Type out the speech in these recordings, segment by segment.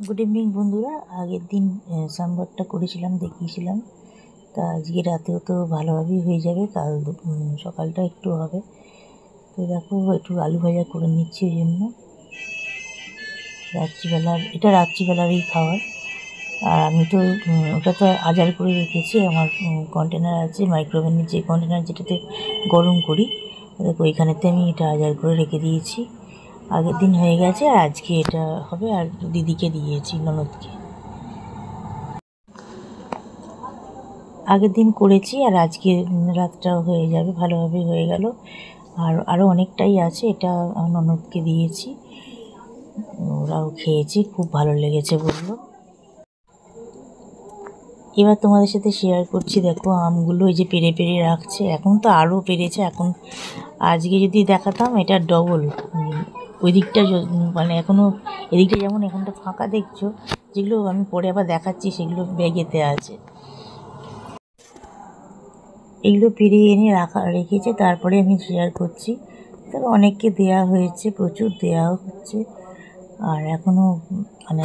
Good evening বন্ধুরা। আগের দিন সাম্বারটা করেছিলাম, দেখিয়েছিলাম। তা আজকে রাতেও তো ভালোভাবেই হয়ে যাবে, কাল সকালটা একটু হবে। তো দেখো একটু আলু ভাজা করে নিচ্ছি, ওই জন্য রাত্রিবেলারই খাওয়ার। আর আমি তো ওটা তো আজার করে রেখেছি, আমার কন্টেনার আছে, মাইক্রোওভেনের যে কন্টেনার যেটাতে গরম করি, দেখো ওইখানেতে আমি এটা আজার করে রেখে দিয়েছি। আগের দিন হয়ে গেছে আর আজকে এটা হবে। আর দিদিকে দিয়েছি, ননদকে। আগের দিন করেছি আর আজকে রাতটাও হয়ে যাবে, ভালোভাবে হয়ে গেল। আর আরও অনেকটাই আছে, এটা ননদকে দিয়েছি, ওরাও খেয়েছি, খুব ভালো লেগেছে বললো। এবার তোমাদের সাথে শেয়ার করছি। দেখো আমগুলো এই যে পেরে পেরে রাখছে, এখন তো আরও পেরেছে। এখন আজকে যদি দেখাতাম, এটা ডবল। ওই দিকটা মানে এখনও এদিকটা যেমন এখনটা ফাঁকা দেখছো, যেগুলো আমি পরে আবার দেখাচ্ছি সেগুলো ব্যাগেতে আছে। এগুলো পেরে এনে রেখেছে, তারপরে আমি শেয়ার করছি। তবে অনেককে দেয়া হয়েছে, প্রচুর দেওয়াও হচ্ছে। আর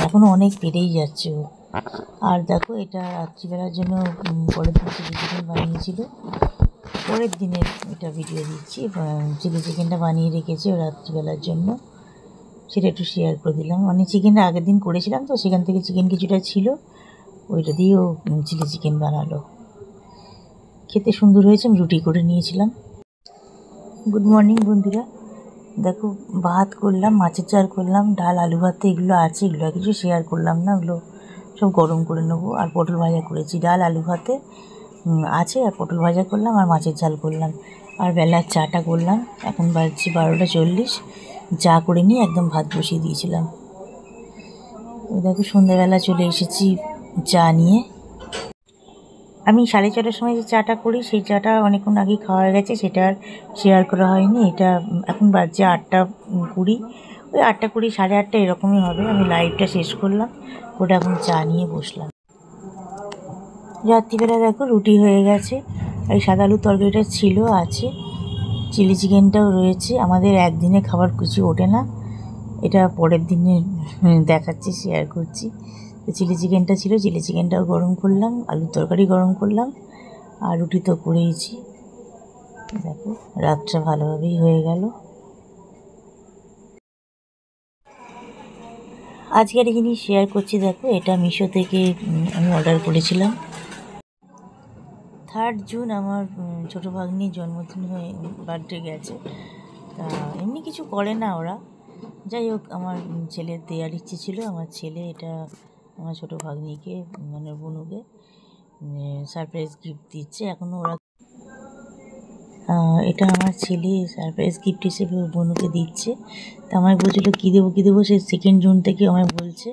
এখনও অনেক পেরেই যাচ্ছে ও। আর দেখো এটা রাত্রিবেলার জন্য পরের দিন চিলি চিকেন বানিয়েছিল, পরের দিনের এটা ভিডিও দিচ্ছি। চিলি চিকেনটা বানিয়ে রেখেছে ও রাত্রিবেলার জন্য, সেটা একটু শেয়ার করে দিলাম। মানে চিকেনটা আগের দিন করেছিলাম তো, সেখান থেকে চিকেন কিছুটা ছিল, ওইটা দিয়েও চিলি চিকেন বানালো। খেতে সুন্দর হয়েছে, আমি রুটি করে নিয়েছিলাম। গুড মর্নিং বন্ধুরা। দেখো ভাত করলাম, মাছের ঝাল করলাম, ডাল, আলু ভাত এগুলো আছে, এগুলো কিছু শেয়ার করলাম না, ওগুলো সব গরম করে নেবো। আর পটল ভাজা করেছি, ডাল আলু ভাতে আছে, আর পটল ভাজা করলাম, আর মাছের ঝাল করলাম। আর বেলার চাটা করলাম, এখন বাজছে 12টা 40। চা করে নিয়ে একদম ভাত বসিয়ে দিয়েছিলাম। দেখো সন্ধ্যাবেলা চলে এসেছি চা নিয়ে। আমি 6:30টার সময় যে চাটা করি, সেই চাটা অনেকক্ষণ আগেই খাওয়া হয়ে গেছে, সেটা আর শেয়ার করা হয়নি। এটা এখন বাজছে 8টা 20, ওই 8টা 20 8:30 এরকমই হবে। আমি লাইভটা শেষ করলাম, ওটা এখন চা নিয়ে বসলাম। রাত্রিবেলা দেখো রুটি হয়ে গেছে, এই সাদা আলুর তরকারিটা ছিল, আছে, চিলি চিকেনটাও রয়েছে। আমাদের একদিনে খাবার কিছু ওঠে না, এটা পরের দিনে দেখাচ্ছি, শেয়ার করছি। তো চিলি চিকেনটা ছিল, চিলি চিকেনটাও গরম করলাম, আলুর তরকারি গরম করলাম, আর রুটি তো করেইছি। দেখো রাতটা ভালোভাবেই হয়ে গেল। আজকে একটা জিনিস শেয়ার করছি। দেখো এটা মিশো থেকে আমি অর্ডার করেছিলাম। 3 জুন আমার ছোটো ভাগ্নির জন্মদিন হয়ে বার্থডে গেছে। তা এমনি কিছু করে না ওরা, যাই হোক আমার ছেলের দেওয়ার ইচ্ছে ছিল। আমার ছেলে এটা আমার ছোটো ভাগ্নিকে, মানে বোনুকে সারপ্রাইজ গিফট দিচ্ছে। এখনও ওরা এটা আমার ছেলে সারপ্রাইজ গিফট হিসেবে বোনুকে দিচ্ছে। তা আমায় বলছিল কী দেবো, সে 2 জুন থেকে আমায় বলছে।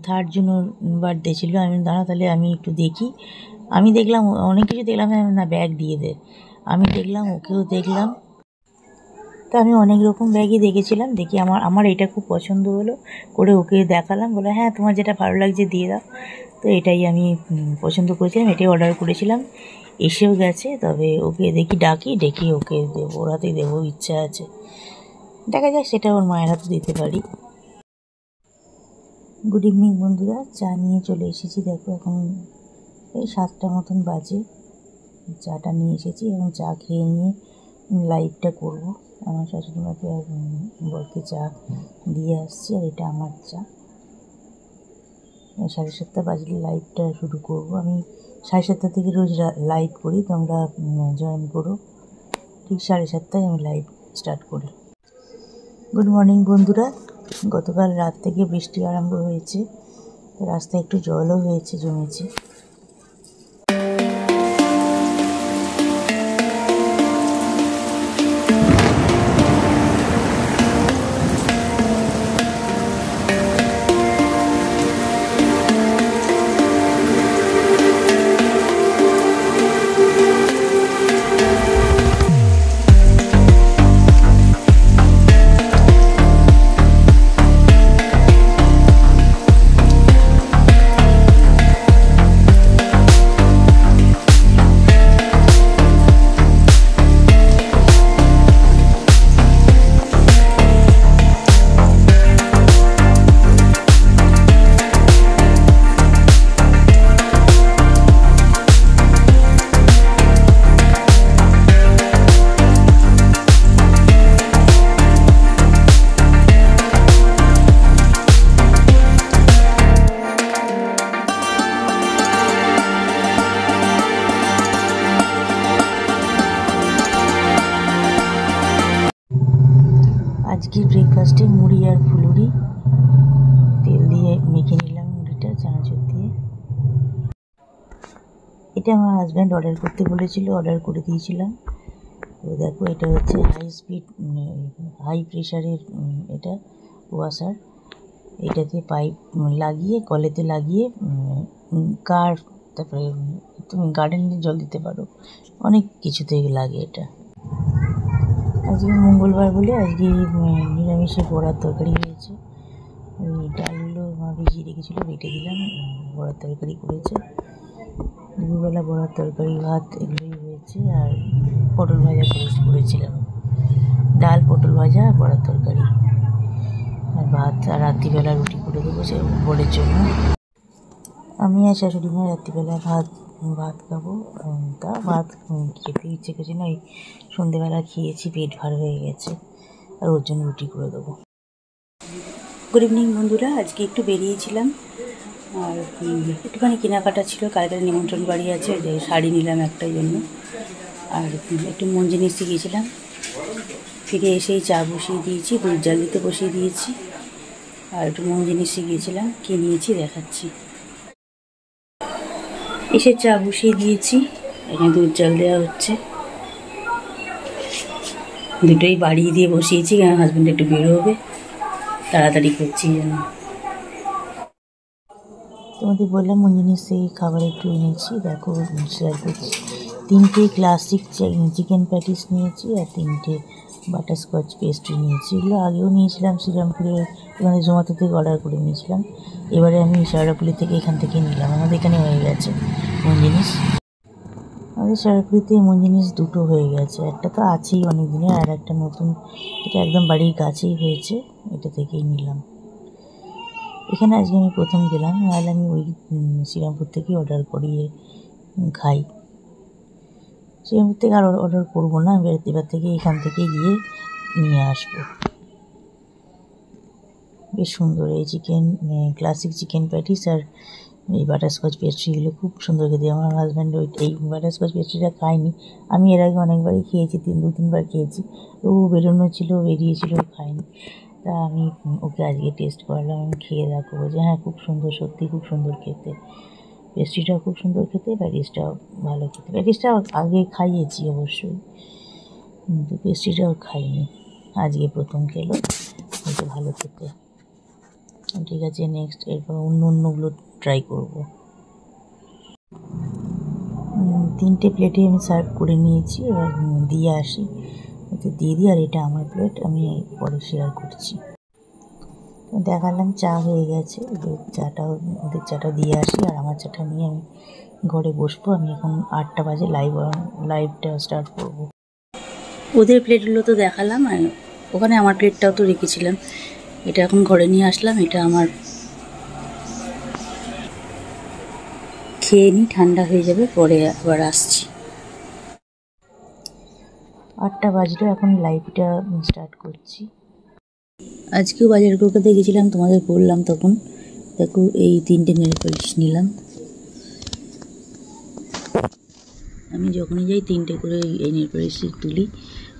3 জুন ওর বার্থডে ছিল। আমি দাঁড়া তাহলে আমি একটু দেখি। আমি দেখলাম অনেক কিছু দেখলাম, না ব্যাগ দিয়ে দে। আমি দেখলাম, ওকেও দেখলাম। তা আমি অনেক রকম ব্যাগই দেখেছিলাম, দেখি আমার এটা খুব পছন্দ হলো, করে ওকে দেখালাম, বলে হ্যাঁ তোমার যেটা ভালো লাগছে দিয়ে দাও। তো এটাই আমি পছন্দ করেছিলাম, এটাই অর্ডার করেছিলাম, এসেও গেছে। তবে ওকে ডেকে ওকে দেবো, ওর হাতেই দেবো, ইচ্ছা আছে, দেখা যাক সেটা ওর মায়ের হাতে দিতে পারি। গুড ইভিনিং বন্ধুরা, চা নিয়ে চলে এসেছি। দেখো এখন এই 7টা মতন বাজে, চাটা নিয়ে এসেছি এবং চা খেয়ে নিয়ে লাইভটা করব। আমার শাশুড়িমাকে আর বরকে চা দিয়ে আসছি, আর এটা আমার চা। 7:30 বাজলে লাইভটা শুরু করব। আমি 7:30 থেকে রোজ লাইভ করি, তোমরা জয়েন করো। ঠিক 7:30 আমি লাইভ স্টার্ট করি। গুড মর্নিং বন্ধুরা। গতকাল রাত থেকে বৃষ্টি আরম্ভ হয়েছে, রাস্তায় একটু জলও জমেছে। ফার্স্টে মুড়ি আর ফুলুরি তেল দিয়ে মেখে নিলাম, মুড়িটা চানাচুর দিয়ে। এটা আমার হাজব্যান্ড অর্ডার করতে বলেছিল, অর্ডার করে দিয়েছিলাম। তো দেখো এটা হচ্ছে হাই প্রেশারের এটা ওয়াশার। এটাতে পাইপ লাগিয়ে কলেতে লাগিয়ে কার, তারপরে তুমি গার্ডেনে জল দিতে পারো, অনেক কিছুতে লাগে এটা। আজকে মঙ্গলবার বলে আজকে নিরামিষে বড়ার তরকারি হয়েছে। ওই ডালগুলো মা ভিজিয়ে রেখেছিলো, বেটে দিলাম, বড়ার তরকারি করেছে। দুপুরবেলা বড়ার তরকারি, ভাত এগুলোই হয়েছে। আর পটল ভাজা করেছিলাম, ডাল, পটল ভাজা, বড়ার তরকারি আর ভাত। আর রাত্রিবেলা রুটি করে দেবো সে বড়ের জন্য। আমি আর শাশুড়ি মা রাত্রিবেলা ভাত খাবো। তা ভাত খেতে ইচ্ছে করছে না, ওই সন্ধেবেলা খেয়েছি, পেট ভার হয়ে গেছে, আর ওর জন্য রুটি করে দেবো। গুড ইভিনিং বন্ধুরা, আজকে একটু বেরিয়েছিলাম আর একটুখানি কেনাকাটা ছিল। কালকের নিমন্ত্রণ বাড়ি আছে, যে শাড়ি নিলাম একটাই জন্য। আর একটু মঞ্জিনিসে গিয়েছিলাম, ফিরে এসেই চা বসিয়ে দিয়েছি, দুধ জাল দিতে বসিয়ে দিয়েছি। আর একটু মঞ্জিনিসে গিয়েছিলাম, কি নিয়েছি দেখাচ্ছি। এসে চা বসিয়ে দিয়েছি, এখানে দুধ জাল দেওয়া হচ্ছে। দুটোই বাড়িয়ে দিয়ে বসিয়েছি, কারণ হাজব্যান্ড একটু বেরোবে, তাড়াতাড়ি করছি জন্য। তোমাদের বললাম মঞ্জিনিসে খাবার একটু এনেছি, দেখো শেয়ার করছি। 3টে ক্লাসিক চিকেন প্যাটিস নিয়েছি আর 3টে বাটারস্কচ পেস্ট্রি নিয়েছি। এগুলো আগেও নিয়েছিলাম শ্রীরামপুরে, এখানে জোম্যাটো থেকে অর্ডার করে নিয়েছিলাম। এবারে আমি শেয়ারাপুলি থেকে এখান থেকে নিলাম, আমাদের এখানে হয়ে গেছে মঞ্জিনিস। আমাদের শেয়ারাপুলিতে মঞ্জিনিস দুটো হয়ে গেছে, একটা তো আছেই অনেক দিনের, আর একটা নতুন, এটা একদম বাড়ির কাছেই হয়েছে, এটা থেকেই নিলাম। এখানে আজকে আমি প্রথম গেলাম, নাহলে আমি ওই শ্রীরামপুর থেকে অর্ডার করিয়ে খাই। শ্রীরামপুর থেকে আর অর্ডার করবো না, এবার থেকে এখান থেকে গিয়ে নিয়ে আসবো। বেশ সুন্দর এই ক্লাসিক চিকেন প্যাটিস আর এই বাটারস্কচ পেস্ট্রিগুলো খুব সুন্দর খেতে। আমার হাজব্যান্ড এই বাটারস্কচ পেস্ট্রিটা খায়নি, আমি এর আগে অনেকবারই খেয়েছি, 2-3বার খেয়েছি। ও বেরোনো ছিল, বেরিয়েছিল, খায়নি। তা আমি ওকে আজকে টেস্ট করালাম, আমি খেয়ে দেখো যে হ্যাঁ খুব সুন্দর, সত্যি খুব সুন্দর খেতে। পেস্ট্রিটাও খুব সুন্দর খেতে, প্যাটিসটাও ভালো খেতে। প্যাটিসটাও আগে খাইয়েছি অবশ্যই, কিন্তু পেস্ট্রিটাও খাইনি, আজকে প্রথম খেলো, ওটা ভালো খেতে। ঠিক আছে, নেক্সট এরপর অন্যগুলো ট্রাই করবো। 3টে প্লেটে আমি সার্ভ করে নিয়েছি, এবার দিয়ে আসি, ওতে দিয়ে দিই। আর এটা আমার প্লেট, আমি পরে শেয়ার করছি। দেখালাম চা হয়ে গেছে, ওদের চাটা দিয়ে আসি, আর আমার চাটা নিয়ে আমি ঘরে বসবো। আমি এখন 8টা বাজে, লাইভটা স্টার্ট করব। ওদের প্লেটগুলো তো দেখালাম, আর ওখানে আমার প্লেটটাও তো রেখেছিলাম, এটা এখন ঘরে নিয়ে আসলাম। এটা আমার খেয়ে নিই, ঠান্ডা হয়ে যাবে, পরে আবার আসছি। 8টা বাজলো, এখন লাইভটা স্টার্ট করছি। আজকেও বাজার কলকাতা গেছিলাম, তোমাদের বললাম তখন। দেখো এই 3টে নেল পলিশ নিলাম। আমি যখনই যাই 3টে করে এই নেল পলিশ তুলি,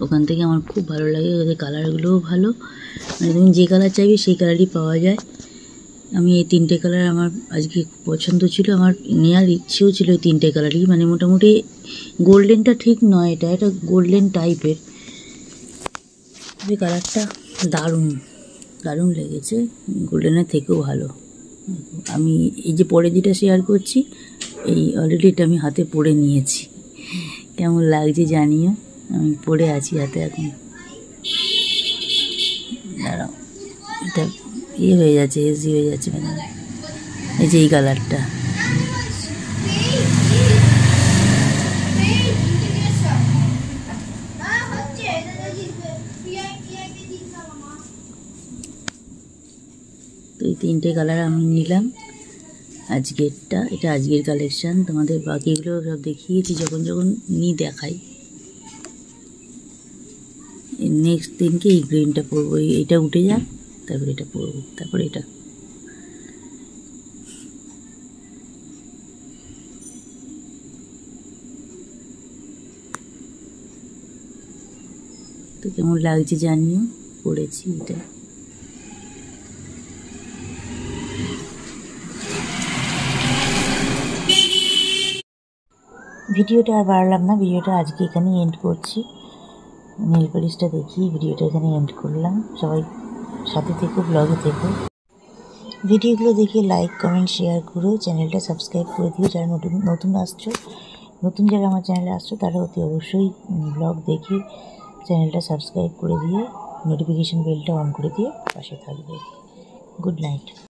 ওখান থেকে আমার খুব ভালো লাগে। ওদের কালারগুলোও ভালো, মানে তুমি যে কালার চাইবে সেই কালারই পাওয়া যায়। আমি এই 3টে কালার আমার আজকে পছন্দ ছিল, আমার নেওয়ার ইচ্ছেও ছিল এই 3টে কালারই। মানে মোটামুটি গোল্ডেনটা ঠিক নয়, এটা গোল্ডেন টাইপের। এই কালারটা দারুণ লেগেছে, গোল্ডেনের থেকেও ভালো। আমি এই যে পরে যেটা শেয়ার করছি, এই অলরেডি এটা আমি হাতে পরে নিয়েছি, কেমন লাগছে জানিও। আমি পরে আছি হাতে এখন, দাঁড়াও, এটা হয়ে যাচ্ছে, হেজি হয়ে যাচ্ছে। মানে এই যে এই কালারটা, তো এই 3টে কালার আমি নিলাম আজকেরটা। এটা আজকের কালেকশান, তোমাদের বাকিগুলো সব দেখিয়েছি, যখন দেখাই। নেক্সট দিনকে এই গ্রিনটা পরবো, এইটা উঠে যাক, তারপরে এটা পরবো, তারপরে এটা। তো কেমন লাগছে জানিও, পরেছি এটা। ভিডিওটা আর বাড়ালাম না, ভিডিওটা আজকে এখানেই এন্ড করছি। নেল পলিশটা দেখিয়ে ভিডিওটা এখানে এন্ড করলাম। সবাই সাথে থেকো, ব্লগে থেকো। ভিডিওগুলো দেখে লাইক কমেন্ট শেয়ার করো, চ্যানেলটা সাবস্ক্রাইব করে দিও। যারা নতুন যারা আমার চ্যানেলে আসছো তারা অতি অবশ্যই ব্লগ দেখে চ্যানেলটা সাবস্ক্রাইব করে দিয়ে নোটিফিকেশান বেলটা অন করে দিয়ে পাশে থাকবে। Good night.